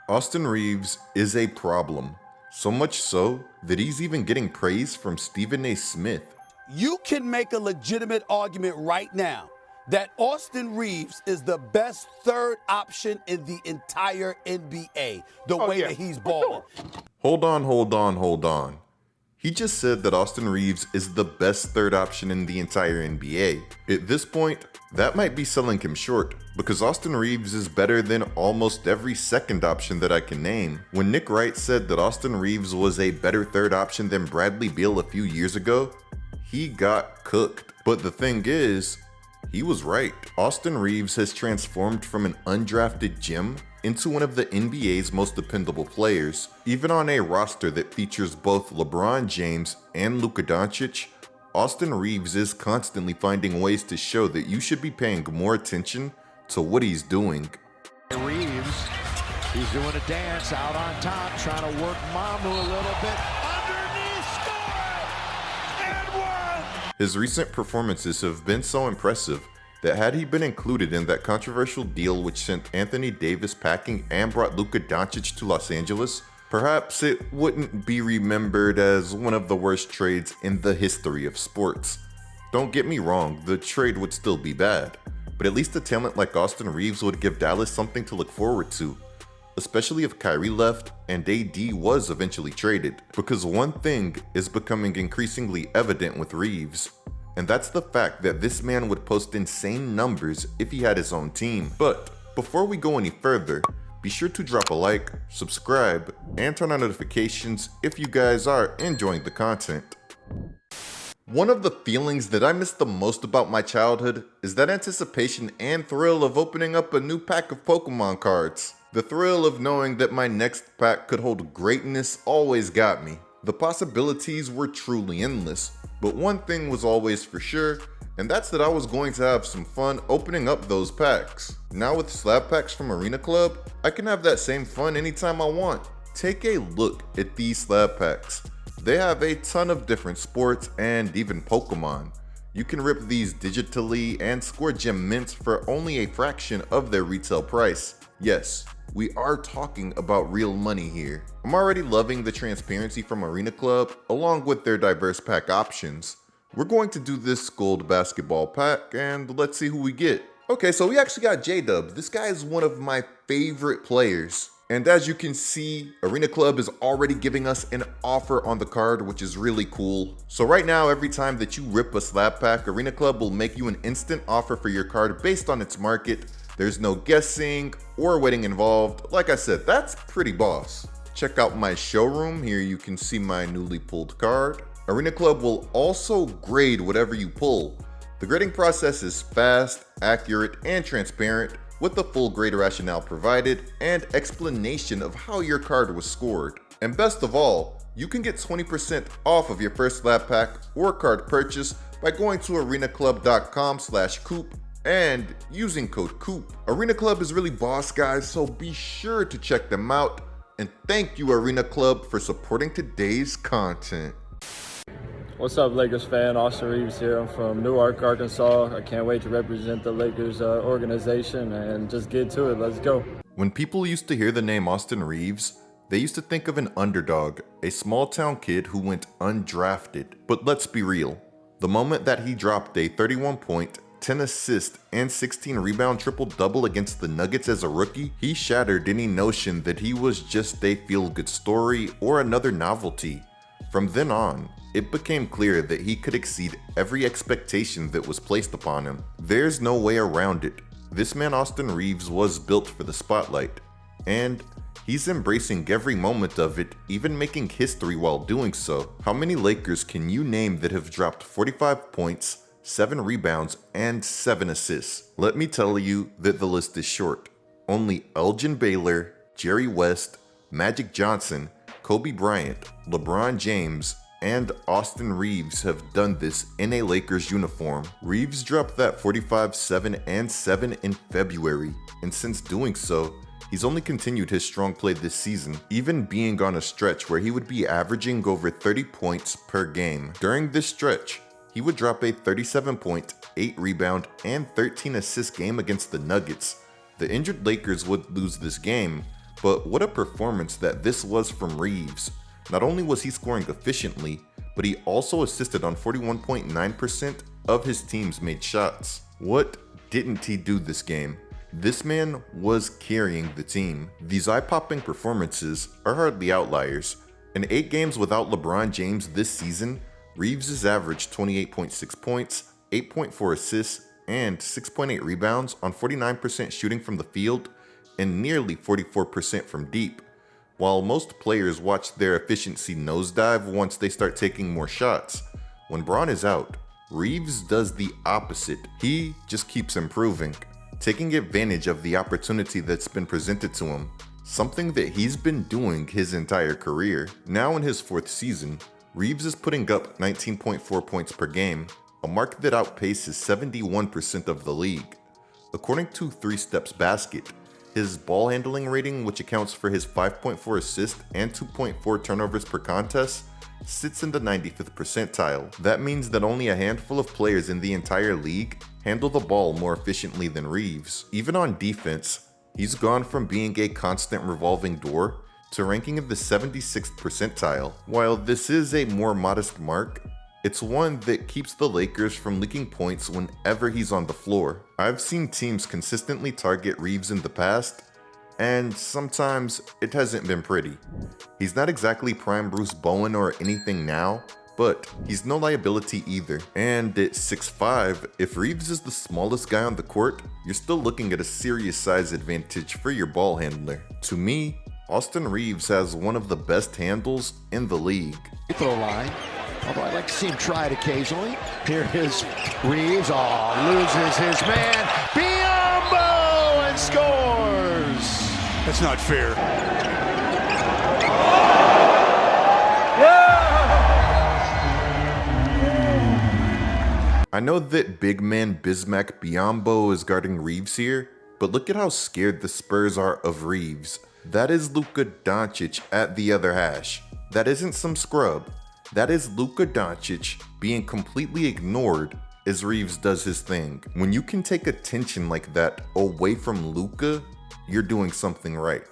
Austin Reaves is a problem. So much so that he's even getting praise from Stephen A. Smith. You can make a legitimate argument right now that Austin Reaves is the best third option in the entire NBA, the way that he's balling. Hold on. He just said that Austin Reaves is the best third option in the entire NBA. At this point, that might be selling him short, because Austin Reaves is better than almost every second option that I can name. When Nick Wright said that Austin Reaves was a better third option than Bradley Beal a few years ago, he got cooked. But the thing is, he was right. Austin Reaves has transformed from an undrafted gem into one of the NBA's most dependable players. Even on a roster that features both LeBron James and Luka Doncic, Austin Reaves is constantly finding ways to show that you should be paying more attention to what he's doing. Reaves, he's doing a dance out on top, trying to work Mamu a little bit. Underneath, score! And one! His recent performances have been so impressive that had he been included in that controversial deal which sent Anthony Davis packing and brought Luka Doncic to Los Angeles, perhaps it wouldn't be remembered as one of the worst trades in the history of sports. Don't get me wrong, the trade would still be bad, but at least a talent like Austin Reaves would give Dallas something to look forward to, especially if Kyrie left and AD was eventually traded, because one thing is becoming increasingly evident with Reaves, and that's the fact that this man would post insane numbers if he had his own team. But before we go any further, be sure to drop a like, subscribe, and turn on notifications if you guys are enjoying the content. One of the feelings that I miss the most about my childhood is that anticipation and thrill of opening up a new pack of Pokemon cards. The thrill of knowing that my next pack could hold greatness always got me. The possibilities were truly endless, but one thing was always for sure, and that's that I was going to have some fun opening up those packs. Now with slab packs from Arena Club, I can have that same fun anytime I want. Take a look at these slab packs. They have a ton of different sports and even Pokemon. You can rip these digitally and score gem mints for only a fraction of their retail price. Yes, we are talking about real money here. I'm already loving the transparency from Arena Club, along with their diverse pack options. We're going to do this gold basketball pack, and let's see who we get. Okay, so we actually got J-Dub. This guy is one of my favorite players. And as you can see, Arena Club is already giving us an offer on the card, which is really cool. So right now, every time that you rip a slab pack, Arena Club will make you an instant offer for your card based on its market. There's no guessing or waiting involved. Like I said, that's pretty boss. Check out my showroom. Here you can see my newly pulled card. Arena Club will also grade whatever you pull. The grading process is fast, accurate, and transparent, with the full grade rationale provided and explanation of how your card was scored. And best of all, you can get 20% off of your first slab pack or card purchase by going to arenaclub.com/coop and using code COOP. Arena Club is really boss, guys, so be sure to check them out. And thank you, Arena Club, for supporting today's content. What's up, Lakers fan? Austin Reaves here. I'm from Newark, Arkansas. I can't wait to represent the Lakers organization and just get to it. Let's go. When people used to hear the name Austin Reaves, they used to think of an underdog, a small town kid who went undrafted. But let's be real. The moment that he dropped a 31-point, 10 assist, and 16 rebound triple-double against the Nuggets as a rookie, he shattered any notion that he was just a feel-good story or another novelty. From then on, it became clear that he could exceed every expectation that was placed upon him. There's no way around it. This man Austin Reaves was built for the spotlight, and he's embracing every moment of it, even making history while doing so. How many Lakers can you name that have dropped 45 points, 7 rebounds, and 7 assists? Let me tell you that the list is short. Only Elgin Baylor, Jerry West, Magic Johnson, Kobe Bryant, LeBron James, and Austin Reaves have done this in a Lakers uniform. Reaves dropped that 45, 7, and 7 in February, and since doing so, he's only continued his strong play this season, even being on a stretch where he would be averaging over 30 points per game. During this stretch, he would drop a 37-point, 8 rebound, and 13 assist game against the Nuggets. The injured Lakers would lose this game, But what a performance that this was from Reaves. Not only was he scoring efficiently, but he also assisted on 41.9% of his team's made shots. What didn't he do this game? This man was carrying the team. These eye-popping performances are hardly outliers. In 8 games without LeBron James this season, Reaves has averaged 28.6 points, 8.4 assists, and 6.8 rebounds on 49% shooting from the field and nearly 44% from deep. While most players watch their efficiency nosedive once they start taking more shots, when Bron is out, Reaves does the opposite. He just keeps improving, taking advantage of the opportunity that's been presented to him, something that he's been doing his entire career. Now in his 4th season, Reaves is putting up 19.4 points per game, a mark that outpaces 71% of the league. According to 3 Steps Basket, his ball handling rating, which accounts for his 5.4 assists and 2.4 turnovers per contest, sits in the 95th percentile. That means that only a handful of players in the entire league handle the ball more efficiently than Reaves. Even on defense, he's gone from being a constant revolving door to ranking in the 76th percentile. While this is a more modest mark, it's one that keeps the Lakers from leaking points whenever he's on the floor. I've seen teams consistently target Reaves in the past, and sometimes it hasn't been pretty. He's not exactly prime Bruce Bowen or anything now, but he's no liability either. And at 6'5", if Reaves is the smallest guy on the court, you're still looking at a serious size advantage for your ball handler. To me, Austin Reaves has one of the best handles in the league. Throw line, although I like to see him try it occasionally. Here is Reaves, loses his man, Biyombo, and scores! That's not fair. I know that big man Bismack Biyombo is guarding Reaves here, but look at how scared the Spurs are of Reaves. That is Luka Doncic at the other hash. That isn't some scrub. That is Luka Doncic being completely ignored as Reaves does his thing. When you can take attention like that away from Luka, you're doing something right.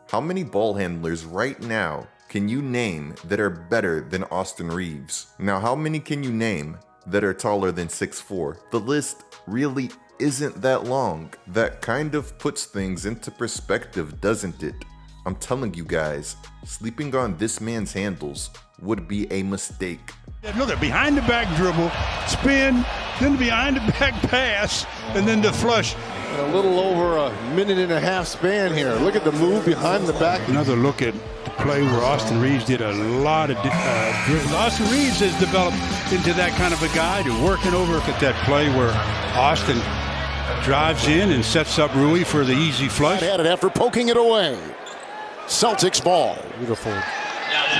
How many ball handlers right now can you name that are better than Austin Reaves? Now, how many can you name that are taller than 6'4"? The list really isn't that long. That kind of puts things into perspective, doesn't it? I'm telling you guys, sleeping on this man's handles would be a mistake. Another behind the back dribble, spin, then the behind the back pass, and then the flush. A little over a minute and a half span here. Look at the move behind the back. Another look at the play where Austin Reaves did a lot of dribbles. Austin Reaves has developed into that kind of a guy to working over. Look at that play where Austin drives in and sets up Rui for the easy flush. Had it after poking it away. Celtics ball. Beautiful.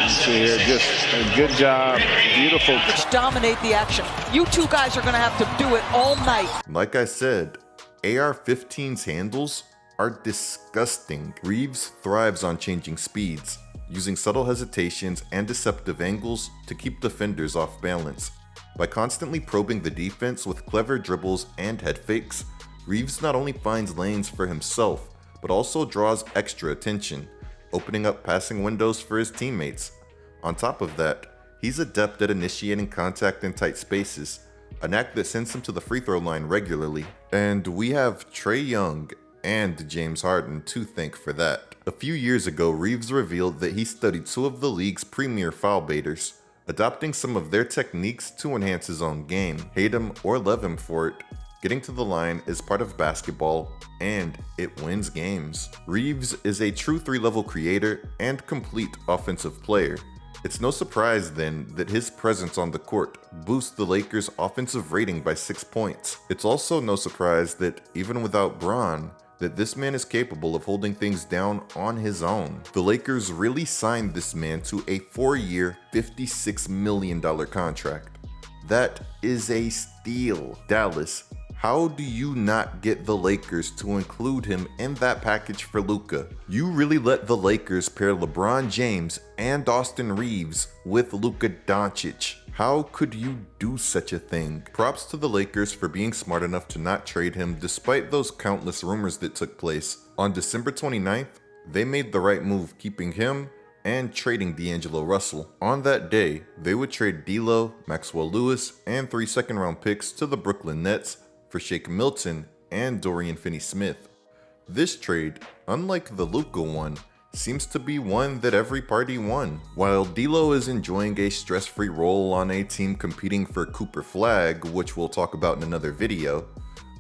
See here, just a good job. Beautiful. Just dominate the action. You two guys are going to have to do it all night. Like I said, AR-15's handles are disgusting. Reaves thrives on changing speeds, using subtle hesitations and deceptive angles to keep defenders off balance. By constantly probing the defense with clever dribbles and head fakes, Reaves not only finds lanes for himself, but also draws extra attention, opening up passing windows for his teammates. On top of that, he's adept at initiating contact in tight spaces, a knack that sends him to the free throw line regularly. And we have Trae Young and James Harden to thank for that. A few years ago, Reaves revealed that he studied 2 of the league's premier foul baiters, adopting some of their techniques to enhance his own game. Hate him or love him for it, getting to the line is part of basketball, and it wins games. Reaves is a true 3-level creator and complete offensive player. It's no surprise then that his presence on the court boosts the Lakers' offensive rating by 6 points. It's also no surprise that even without Bron, that this man is capable of holding things down on his own. The Lakers really signed this man to a 4-year, $56 million contract. That is a steal. Dallas, how do you not get the Lakers to include him in that package for Luka? You really let the Lakers pair LeBron James and Austin Reaves with Luka Doncic. How could you do such a thing? Props to the Lakers for being smart enough to not trade him despite those countless rumors that took place. On December 29th, they made the right move keeping him and trading D'Angelo Russell. On that day, they would trade D'Lo, Maxwell Lewis, and 3 second-round picks to the Brooklyn Nets for Shake Milton and Dorian Finney-Smith. This trade, unlike the Luka one, seems to be one that every party won. While D'Lo is enjoying a stress-free role on a team competing for Cooper Flag, which we'll talk about in another video,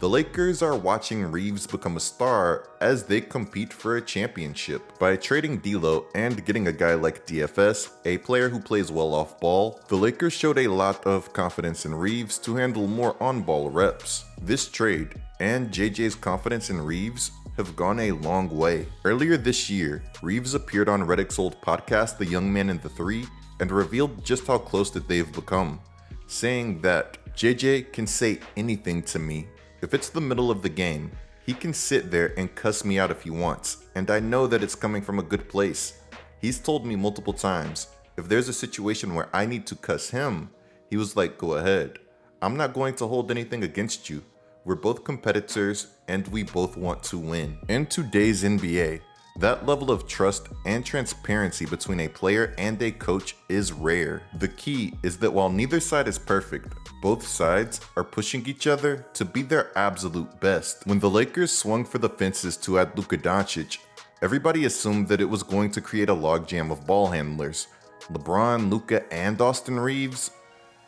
the Lakers are watching Reaves become a star as they compete for a championship. By trading D'Lo and getting a guy like DFS, a player who plays well off ball, the Lakers showed a lot of confidence in Reaves to handle more on-ball reps. This trade and JJ's confidence in Reaves have gone a long way. Earlier this year, Reaves appeared on Reddick's old podcast, The Young Man in the Three, and revealed just how close that they've become, saying that JJ can say anything to me. If it's the middle of the game, he can sit there and cuss me out if he wants, and I know that it's coming from a good place. He's told me multiple times, if there's a situation where I need to cuss him, he was like, go ahead. I'm not going to hold anything against you. We're both competitors, and we both want to win. In today's NBA, that level of trust and transparency between a player and a coach is rare. The key is that while neither side is perfect, both sides are pushing each other to be their absolute best. When the Lakers swung for the fences to add Luka Doncic, everybody assumed that it was going to create a logjam of ball handlers. LeBron, Luka, and Austin Reaves.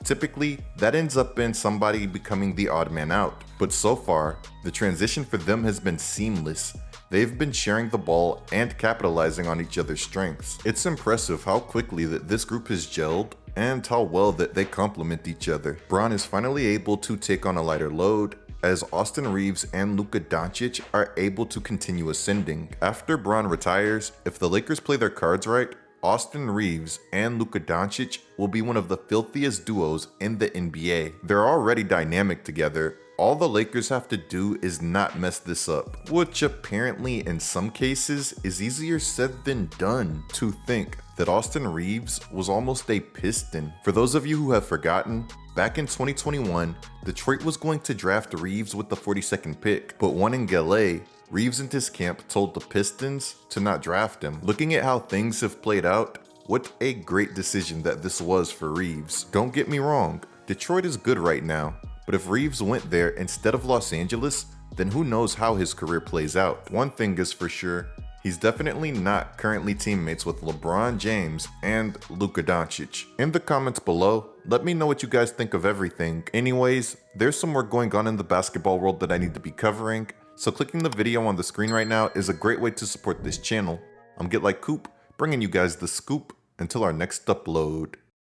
Typically, that ends up in somebody becoming the odd man out. But so far, the transition for them has been seamless. They've been sharing the ball and capitalizing on each other's strengths. It's impressive how quickly that this group has gelled and how well that they complement each other. Bron is finally able to take on a lighter load, as Austin Reaves and Luka Doncic are able to continue ascending. After Bron retires, if the Lakers play their cards right, Austin Reaves and Luka Doncic will be one of the filthiest duos in the NBA. They're already dynamic together. All the Lakers have to do is not mess this up, which apparently in some cases is easier said than done. To think that Austin Reaves was almost a Piston. For those of you who have forgotten, back in 2021, Detroit was going to draft Reaves with the 42nd pick, but one in LA, Reaves and his camp told the Pistons to not draft him. Looking at how things have played out, what a great decision that this was for Reaves. Don't get me wrong, Detroit is good right now, but if Reaves went there instead of Los Angeles, then who knows how his career plays out. One thing is for sure, he's definitely not currently teammates with LeBron James and Luka Doncic. In the comments below, let me know what you guys think of everything. Anyways, there's some more going on in the basketball world that I need to be covering, so clicking the video on the screen right now is a great way to support this channel. I'm Get Like Coop, bringing you guys the scoop until our next upload.